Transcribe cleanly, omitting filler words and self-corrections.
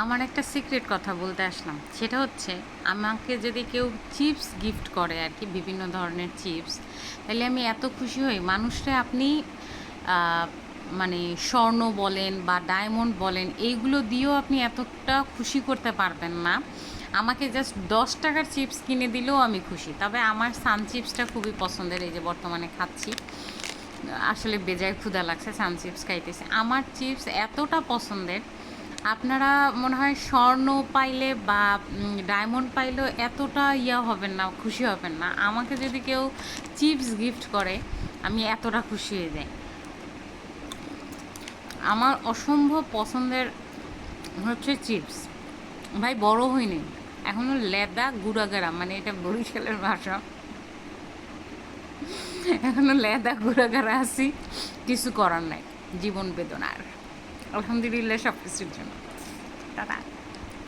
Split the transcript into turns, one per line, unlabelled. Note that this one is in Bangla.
আমার একটা সিক্রেট কথা বলতে আসলাম, সেটা হচ্ছে আমাকে যদি কেউ চিপস গিফট করে আর কি, বিভিন্ন ধরনের চিপস, তাহলে আমি এত খুশি হই। মানুষরা আপনি আহ, মানে স্বর্ণ বলেন বা ডায়মন্ড বলেন, এইগুলো দিয়েও আপনি এতটা খুশি করতে পারবেন না। আমাকে জাস্ট 10 টাকার চিপস কিনে দিলেও আমি খুশি। তবে আমার সান চিপসটা খুবই পছন্দের, এই যে বর্তমানে খাচ্ছি। আসলে বেজায় ক্ষুধা লাগছে, সান চিপস খাইতেছে। আমার চিপস এতটা পছন্দের, আপনারা মনে হয় স্বর্ণ পাইলে বা ডায়মন্ড পাইলেও এতটা হবেন না, খুশি হবেন না। আমাকে যদি কেউ চিপস গিফট করে, আমি এতটা খুশি হয়ে যাই। আমার অসম্ভব পছন্দের হচ্ছে চিপস। ভাই বড় হইনি এখনো, লেদা গুড়াগাড়া, মানে এটা বরিশালের ভাষা। এখনো লেদা গুড়াগাড়া আছি, কিছু করার নাই জীবন বেদনার। আলহামদুলিল্লাহ সব কিছুর জন্য। টাটা।